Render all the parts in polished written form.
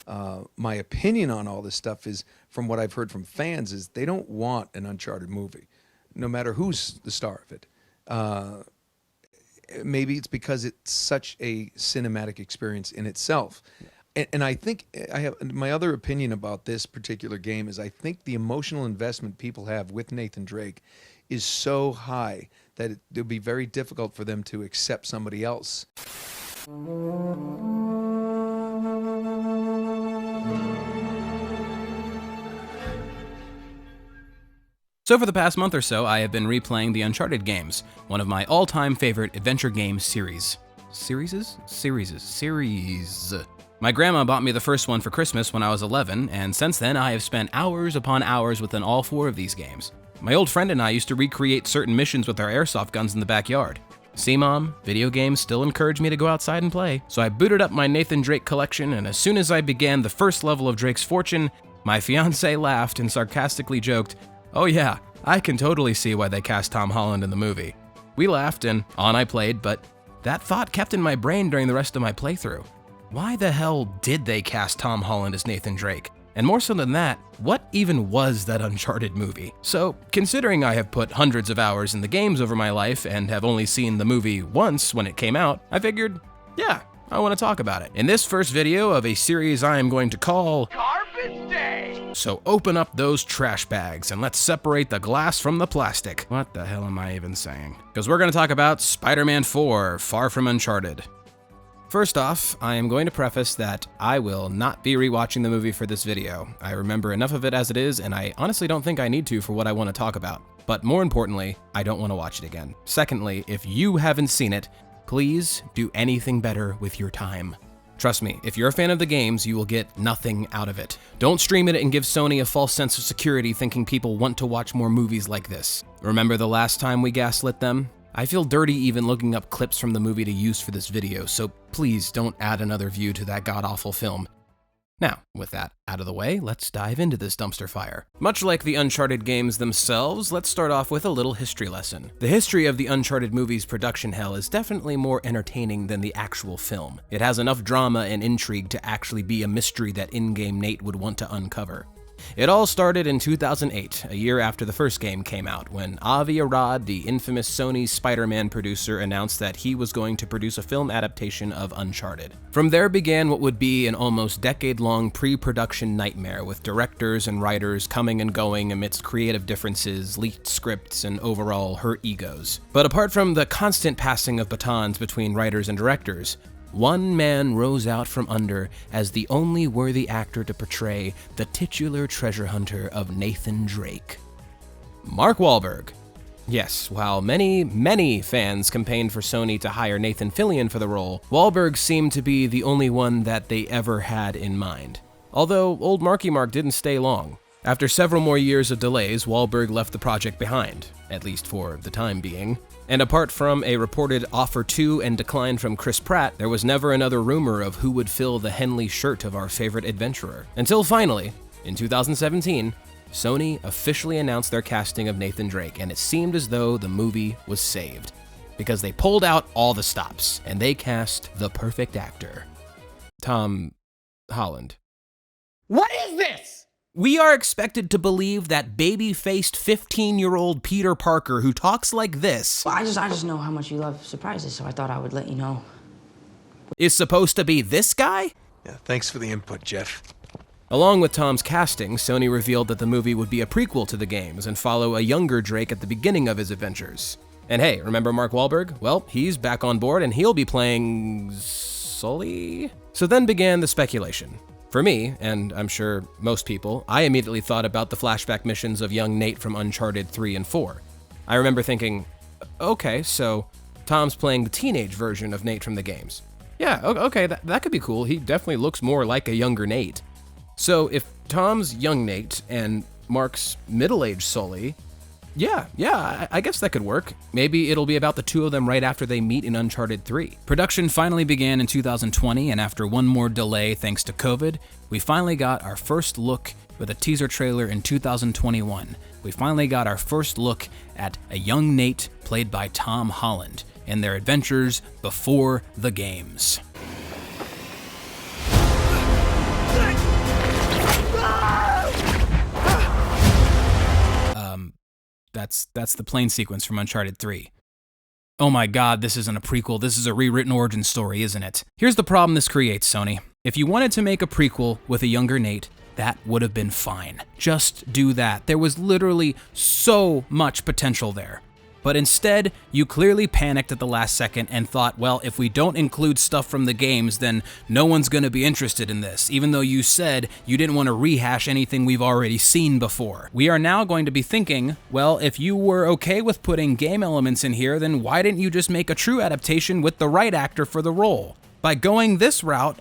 My opinion on all this stuff is, from what I've heard from fans, is they don't want an Uncharted movie, no matter who's the star of it. Maybe it's because it's such a cinematic experience in itself. And I think I have my other opinion about this particular game is I think the emotional investment people have with Nathan Drake is so high that it'll be very difficult for them to accept somebody else. So for the past month or so, I have been replaying the Uncharted games, one of my all-time favorite adventure game series. Series. My grandma bought me the first one for Christmas when I was 11, and since then I have spent hours upon hours within all 4 of these games. My old friend and I used to recreate certain missions with our airsoft guns in the backyard. See, Mom, video games still encourage me to go outside and play. So I booted up my Nathan Drake collection, and as soon as I began the first level of Drake's Fortune, my fiancé laughed and sarcastically joked, "Oh yeah, I can totally see why they cast Tom Holland in the movie." We laughed and on I played, but that thought kept in my brain during the rest of my playthrough. Why the hell did they cast Tom Holland as Nathan Drake? And more so than that, what even was that Uncharted movie? So, considering I have put hundreds of hours in the games over my life and have only seen the movie once when it came out, I figured, yeah, I want to talk about it. In this first video of a series I am going to call Garbage Day! So open up those trash bags and let's separate the glass from the plastic. What the hell am I even saying? Because we're going to talk about Spider-Man 4, Far From Uncharted. First off, I am going to preface that I will not be rewatching the movie for this video. I remember enough of it as it is, and I honestly don't think I need to for what I want to talk about. But more importantly, I don't want to watch it again. Secondly, if you haven't seen it, please do anything better with your time. Trust me, if you're a fan of the games, you will get nothing out of it. Don't stream it and give Sony a false sense of security thinking people want to watch more movies like this. Remember the last time we gaslit them? I feel dirty even looking up clips from the movie to use for this video, so please don't add another view to that god-awful film. Now, with that out of the way, let's dive into this dumpster fire. Much like the Uncharted games themselves, let's start off with a little history lesson. The history of the Uncharted movie's production hell is definitely more entertaining than the actual film. It has enough drama and intrigue to actually be a mystery that in-game Nate would want to uncover. It all started in 2008, a year after the first game came out, when Avi Arad, the infamous Sony Spider-Man producer, announced that he was going to produce a film adaptation of Uncharted. From there began what would be an almost decade-long pre-production nightmare, with directors and writers coming and going amidst creative differences, leaked scripts, and overall hurt egos. But apart from the constant passing of batons between writers and directors, one man rose out from under as the only worthy actor to portray the titular treasure hunter of Nathan Drake. Mark Wahlberg. Yes, while many fans campaigned for Sony to hire Nathan Fillion for the role, Wahlberg seemed to be the only one that they ever had in mind. Although old Marky Mark didn't stay long. After several more years of delays, Wahlberg left the project behind, at least for the time being. And apart from a reported offer to and decline from Chris Pratt, there was never another rumor of who would fill the Henley shirt of our favorite adventurer. Until finally, in 2017, Sony officially announced their casting of Nathan Drake, and it seemed as though the movie was saved. Because they pulled out all the stops, and they cast the perfect actor. Tom Holland. What is this? We are expected to believe that baby-faced 15-year-old Peter Parker who talks like this Well, I just know how much you love surprises, so I thought I would let you know. is supposed to be this guy? Yeah, thanks for the input, Jeff. Along with Tom's casting, Sony revealed that the movie would be a prequel to the games and follow a younger Drake at the beginning of his adventures. And hey, remember Mark Wahlberg? Well, he's back on board and he'll be playing Sully? So then began the speculation. For me, and I'm sure most people, I immediately thought about the flashback missions of young Nate from Uncharted 3 and 4. I remember thinking, okay, so Tom's playing the teenage version of Nate from the games. Yeah, okay, that could be cool. He definitely looks more like a younger Nate. So if Tom's young Nate and Mark's middle-aged Sully, yeah, I guess that could work. Maybe it'll be about the two of them right after they meet in Uncharted 3. Production finally began in 2020, and after one more delay thanks to COVID, we finally got our first look with a teaser trailer in 2021. We finally got our first look at a young Nate played by Tom Holland and their adventures before the games. That's the plane sequence from Uncharted 3. Oh my god, this isn't a prequel, this is a rewritten origin story, isn't it? Here's the problem this creates, Sony. If you wanted to make a prequel with a younger Nate, that would have been fine. Just do that. There was literally so much potential there. But instead, you clearly panicked at the last second and thought, well, if we don't include stuff from the games, then no one's gonna be interested in this, even though you said you didn't want to rehash anything we've already seen before. We are now going to be thinking, well, if you were okay with putting game elements in here, then why didn't you just make a true adaptation with the right actor for the role? By going this route,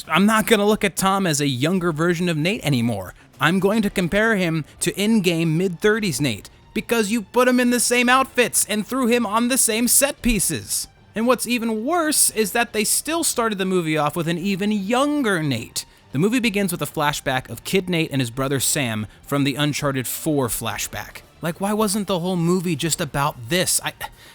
I'm not gonna look at Tom as a younger version of Nate anymore. I'm going to compare him to in-game mid-30s Nate, because you put him in the same outfits and threw him on the same set pieces. And what's even worse is that they still started the movie off with an even younger Nate. The movie begins with a flashback of Kid Nate and his brother Sam from the Uncharted 4 flashback. Like, why wasn't the whole movie just about this?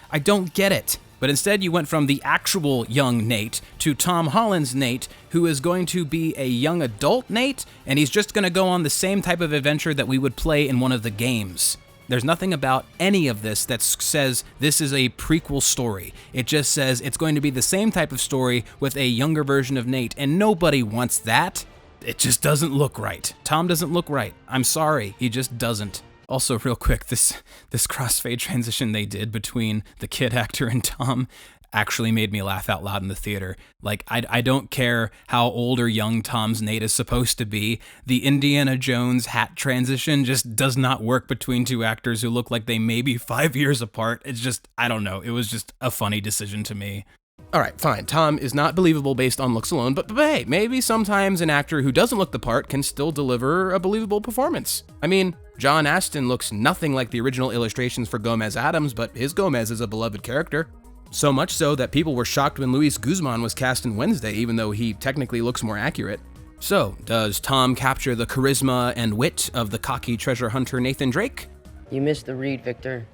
I don't get it. But instead you went from the actual young Nate to Tom Holland's Nate, who is going to be a young adult Nate, and he's just gonna go on the same type of adventure that we would play in one of the games. There's nothing about any of this that says this is a prequel story. It just says it's going to be the same type of story with a younger version of Nate, and nobody wants that. It just doesn't look right. Tom doesn't look right. I'm sorry, he just doesn't. Also, real quick, this crossfade transition they did between the kid actor and Tom actually made me laugh out loud in the theater. Like, I don't care how old or young Tom's Nate is supposed to be. The Indiana Jones hat transition just does not work between two actors who look like they may be 5 years apart. It's just, I don't know. It was just a funny decision to me. All right, fine. Tom is not believable based on looks alone, but hey, maybe sometimes an actor who doesn't look the part can still deliver a believable performance. I mean, John Astin looks nothing like the original illustrations for Gomez Addams, but his Gomez is a beloved character. So much so that people were shocked when Luis Guzman was cast in Wednesday, even though he technically looks more accurate. So, does Tom capture the charisma and wit of the cocky treasure hunter Nathan Drake? You missed the read, Victor.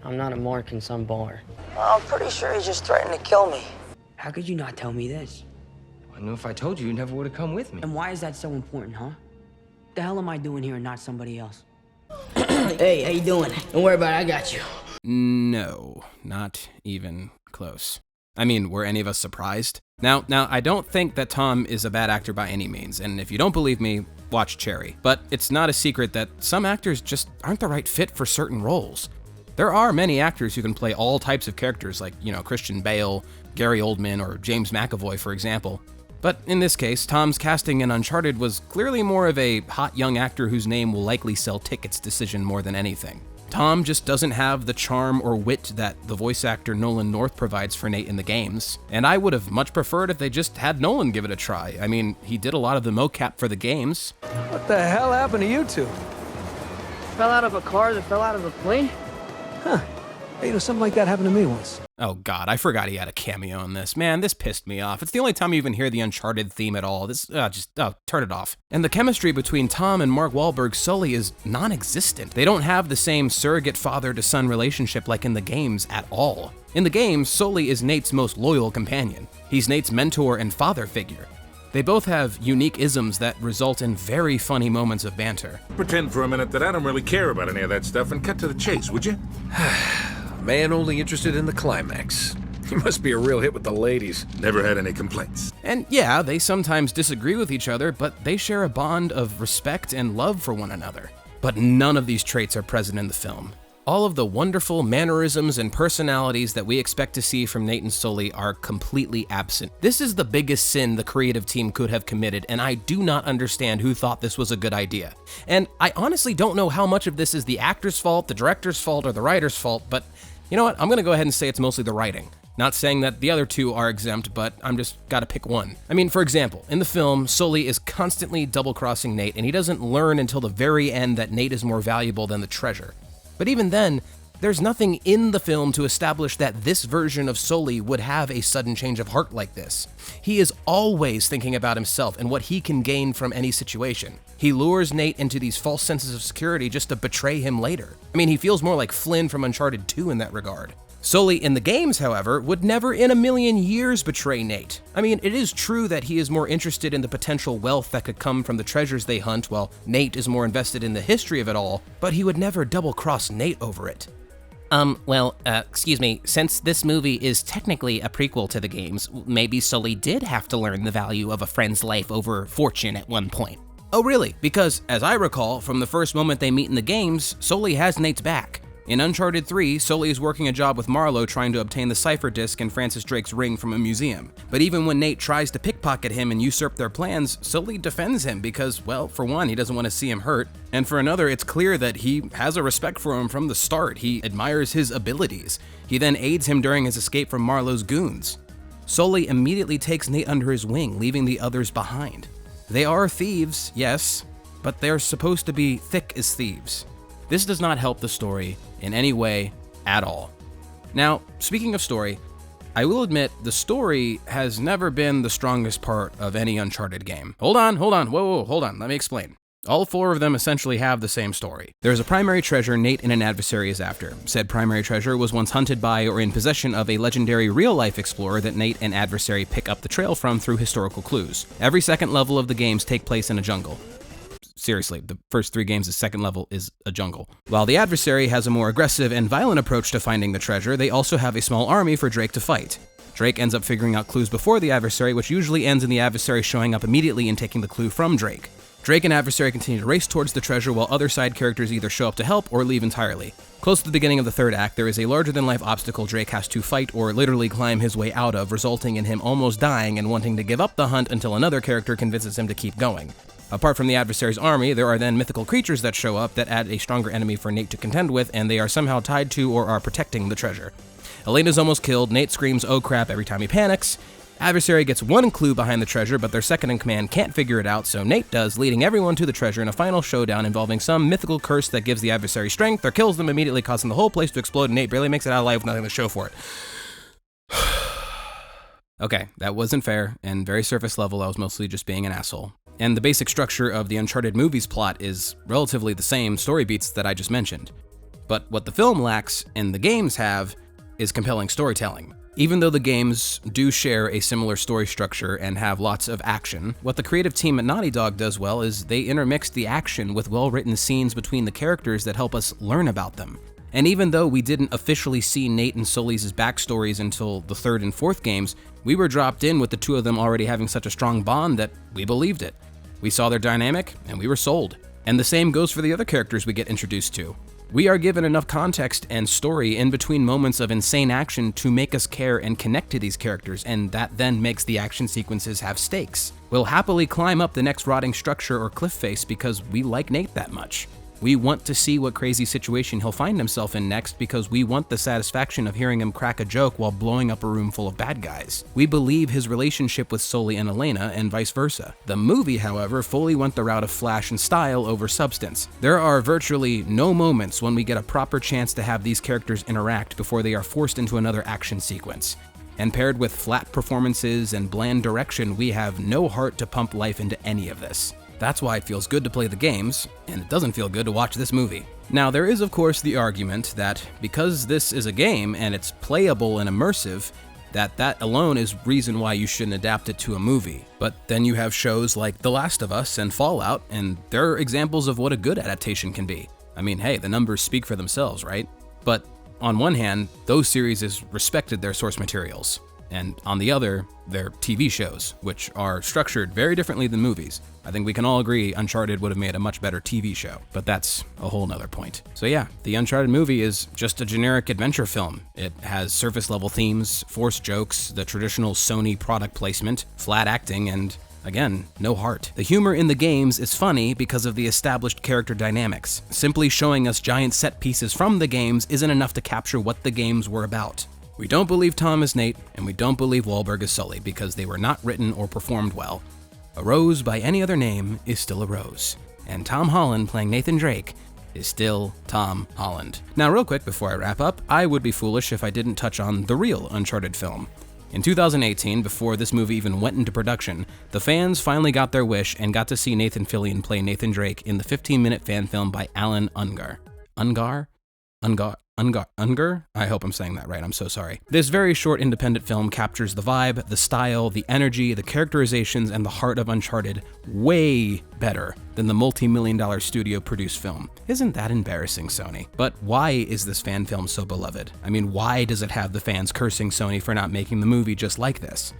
I'm not a mark in some bar. I'm pretty sure he's just threatened to kill me. How could you not tell me this? I knew if I told you, you never would have come with me. And why is that so important, huh? The hell am I doing here and not somebody else? Hey, how you doing? Don't worry about it, I got you. No, not even close. I mean, were any of us surprised? Now, I don't think that Tom is a bad actor by any means, and if you don't believe me, watch Cherry. But it's not a secret that some actors just aren't the right fit for certain roles. There are many actors who can play all types of characters like, Christian Bale, Gary Oldman, or James McAvoy, for example. But in this case, Tom's casting in Uncharted was clearly more of a hot young actor whose name will likely sell tickets decision more than anything. Tom just doesn't have the charm or wit that the voice actor Nolan North provides for Nate in the games, and I would have much preferred if they just had Nolan give it a try. I mean, he did a lot of the mocap for the games. What the hell happened to you two? Fell out of a car that fell out of a plane? Huh. Hey, something like that happened to me once. Oh god, I forgot he had a cameo in this. Man, this pissed me off. It's the only time you even hear the Uncharted theme at all. Turn it off. And the chemistry between Tom and Mark Wahlberg's Sully is non-existent. They don't have the same surrogate father-to-son relationship like in the games at all. In the games, Sully is Nate's most loyal companion. He's Nate's mentor and father figure. They both have unique isms that result in very funny moments of banter. Pretend for a minute that I don't really care about any of that stuff and cut to the chase, would you? Man only interested in the climax. He must be a real hit with the ladies. Never had any complaints. And yeah, they sometimes disagree with each other, but they share a bond of respect and love for one another. But none of these traits are present in the film. All of the wonderful mannerisms and personalities that we expect to see from Nate and Sully are completely absent. This is the biggest sin the creative team could have committed, and I do not understand who thought this was a good idea. And I honestly don't know how much of this is the actor's fault, the director's fault, or the writer's fault, but you know what? I'm gonna go ahead and say it's mostly the writing. Not saying that the other two are exempt, but I'm just gotta pick one. I mean, for example, in the film, Sully is constantly double-crossing Nate, and he doesn't learn until the very end that Nate is more valuable than the treasure. But even then, there's nothing in the film to establish that this version of Sully would have a sudden change of heart like this. He is always thinking about himself and what he can gain from any situation. He lures Nate into these false senses of security just to betray him later. I mean, he feels more like Flynn from Uncharted 2 in that regard. Sully in the games, however, would never in a million years betray Nate. I mean, it is true that he is more interested in the potential wealth that could come from the treasures they hunt, while Nate is more invested in the history of it all, but he would never double-cross Nate over it. Excuse me, since this movie is technically a prequel to the games, maybe Sully did have to learn the value of a friend's life over fortune at one point. Oh really? Because, as I recall, from the first moment they meet in the games, Sully has Nate's back. In Uncharted 3, Sully is working a job with Marlowe trying to obtain the cipher disk and Francis Drake's ring from a museum. But even when Nate tries to pickpocket him and usurp their plans, Sully defends him because, well, for one, he doesn't want to see him hurt, and for another, it's clear that he has a respect for him from the start. He admires his abilities. He then aids him during his escape from Marlowe's goons. Sully immediately takes Nate under his wing, leaving the others behind. They are thieves, yes, but they're supposed to be thick as thieves. This does not help the story in any way at all. Now, speaking of story, I will admit the story has never been the strongest part of any Uncharted game. Hold on, whoa, hold on, let me explain. All four of them essentially have the same story. There's a primary treasure Nate and an adversary is after. Said primary treasure was once hunted by or in possession of a legendary real-life explorer that Nate and adversary pick up the trail from through historical clues. Every second level of the games take place in a jungle. Seriously, the first 3 games' second level is a jungle. While the adversary has a more aggressive and violent approach to finding the treasure, they also have a small army for Drake to fight. Drake ends up figuring out clues before the adversary, which usually ends in the adversary showing up immediately and taking the clue from Drake. Drake and adversary continue to race towards the treasure while other side characters either show up to help or leave entirely. Close to the beginning of the third act, there is a larger-than-life obstacle Drake has to fight or literally climb his way out of, resulting in him almost dying and wanting to give up the hunt until another character convinces him to keep going. Apart from the adversary's army, there are then mythical creatures that show up that add a stronger enemy for Nate to contend with, and they are somehow tied to or are protecting the treasure. Elena's almost killed, Nate screams "oh crap" every time he panics. Adversary gets one clue behind the treasure, but their second-in-command can't figure it out, so Nate does, leading everyone to the treasure in a final showdown involving some mythical curse that gives the adversary strength or kills them immediately, causing the whole place to explode, and Nate barely makes it out alive with nothing to show for it. Okay, that wasn't fair, and very surface level. I was mostly just being an asshole. And the basic structure of the Uncharted movies plot is relatively the same story beats that I just mentioned. But what the film lacks, and the games have, is compelling storytelling. Even though the games do share a similar story structure and have lots of action, what the creative team at Naughty Dog does well is they intermix the action with well-written scenes between the characters that help us learn about them. And even though we didn't officially see Nate and Sully's backstories until the 3rd and 4th games, we were dropped in with the two of them already having such a strong bond that we believed it. We saw their dynamic, and we were sold. And the same goes for the other characters we get introduced to. We are given enough context and story in between moments of insane action to make us care and connect to these characters, and that then makes the action sequences have stakes. We'll happily climb up the next rotting structure or cliff face because we like Nate that much. We want to see what crazy situation he'll find himself in next because we want the satisfaction of hearing him crack a joke while blowing up a room full of bad guys. We believe his relationship with Sully and Elena and vice versa. The movie, however, fully went the route of flash and style over substance. There are virtually no moments when we get a proper chance to have these characters interact before they are forced into another action sequence. And paired with flat performances and bland direction, we have no heart to pump life into any of this. That's why it feels good to play the games, and it doesn't feel good to watch this movie. Now, there is of course the argument that because this is a game and it's playable and immersive, that alone is reason why you shouldn't adapt it to a movie. But then you have shows like The Last of Us and Fallout, and they're examples of what a good adaptation can be. I mean, hey, the numbers speak for themselves, right? But on one hand, those series respected their source materials, and on the other, they're TV shows, which are structured very differently than movies. I think we can all agree Uncharted would have made a much better TV show, but that's a whole nother point. So yeah, the Uncharted movie is just a generic adventure film. It has surface level themes, forced jokes, the traditional Sony product placement, flat acting, and again, no heart. The humor in the games is funny because of the established character dynamics. Simply showing us giant set pieces from the games isn't enough to capture what the games were about. We don't believe Tom is Nate, and we don't believe Wahlberg is Sully because they were not written or performed well. A rose by any other name is still a rose, and Tom Holland playing Nathan Drake is still Tom Holland. Now real quick before I wrap up, I would be foolish if I didn't touch on the real Uncharted film. In 2018, before this movie even went into production, the fans finally got their wish and got to see Nathan Fillion play Nathan Drake in the 15-minute fan film by Alan Ungar. Ungar? Unger? I hope I'm saying that right, I'm so sorry. This very short independent film captures the vibe, the style, the energy, the characterizations, and the heart of Uncharted way better than the multi-million-dollar studio-produced film. Isn't that embarrassing, Sony? But why is this fan film so beloved? I mean, why does it have the fans cursing Sony for not making the movie just like this?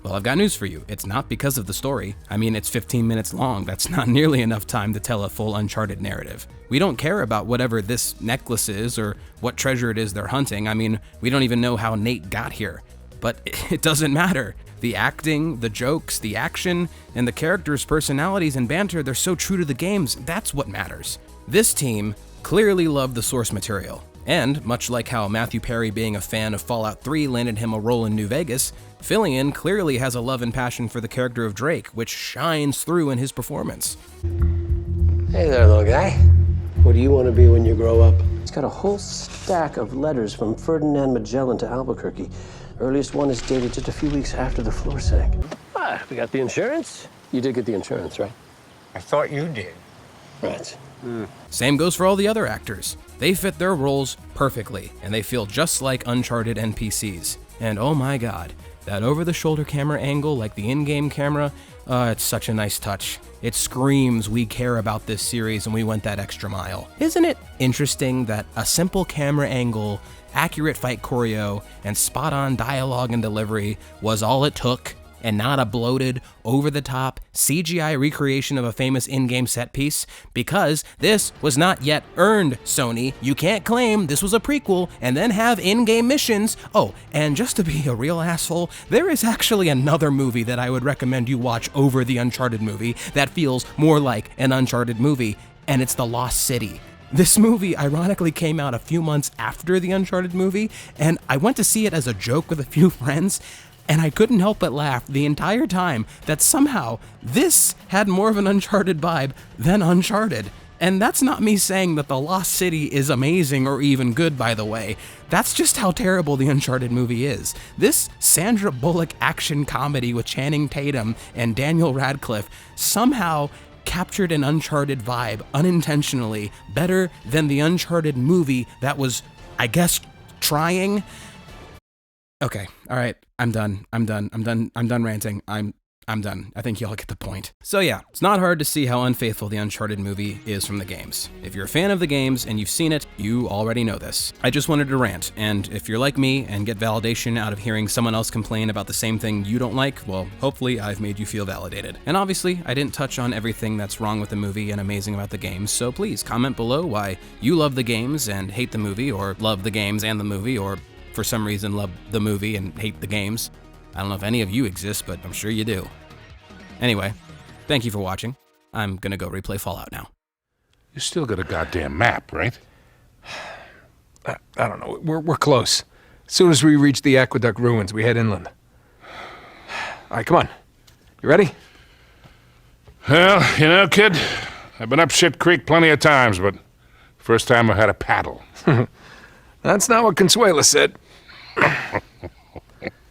Well, I've got news for you. It's not because of the story. I mean, it's 15 minutes long. That's not nearly enough time to tell a full Uncharted narrative. We don't care about whatever this necklace is or what treasure it is they're hunting. I mean, we don't even know how Nate got here. But it doesn't matter. The acting, the jokes, the action, and the characters' personalities and banter, they're so true to the games. That's what matters. This team clearly loved the source material. And, much like how Matthew Perry being a fan of Fallout 3 landed him a role in New Vegas, Fillion clearly has a love and passion for the character of Drake, which shines through in his performance. Hey there, little guy. What do you want to be when you grow up? He's got a whole stack of letters from Ferdinand Magellan to Albuquerque. Earliest one is dated just a few weeks after the floor sank. Ah, we got the insurance. You did get the insurance, right? I thought you did. Right. Same goes for all the other actors. They fit their roles perfectly, and they feel just like Uncharted NPCs. And oh my god, that over-the-shoulder camera angle like the in-game camera, it's such a nice touch. It screams we care about this series and we went that extra mile. Isn't it interesting that a simple camera angle, accurate fight choreo, and spot-on dialogue and delivery was all it took, and not a bloated, over-the-top CGI recreation of a famous in-game set piece? Because this was not yet earned, Sony. You can't claim this was a prequel and then have in-game missions. Oh, and just to be a real asshole, there is actually another movie that I would recommend you watch over the Uncharted movie that feels more like an Uncharted movie, and it's The Lost City. This movie ironically came out a few months after the Uncharted movie, and I went to see it as a joke with a few friends, and I couldn't help but laugh the entire time that somehow this had more of an Uncharted vibe than Uncharted. And that's not me saying that The Lost City is amazing or even good, by the way. That's just how terrible the Uncharted movie is. This Sandra Bullock action comedy with Channing Tatum and Daniel Radcliffe somehow captured an Uncharted vibe unintentionally better than the Uncharted movie that was, I guess, trying. Okay, all right, I'm done ranting. I'm done. I think y'all get the point. So yeah, it's not hard to see how unfaithful the Uncharted movie is from the games. If you're a fan of the games and you've seen it, you already know this. I just wanted to rant, and if you're like me and get validation out of hearing someone else complain about the same thing you don't like, well, hopefully I've made you feel validated. And obviously, I didn't touch on everything that's wrong with the movie and amazing about the games, so please comment below why you love the games and hate the movie, or love the games and the movie, or for some reason love the movie and hate the games. I don't know if any of you exist, but I'm sure you do. Anyway, thank you for watching. I'm gonna go replay Fallout now. You still got a goddamn map, right? I don't know. We're close. As soon as we reach the Aqueduct ruins, we head inland. All right, come on. You ready? Well, you know, kid, I've been up shit creek plenty of times, but first time I had a paddle. That's not what Consuela said.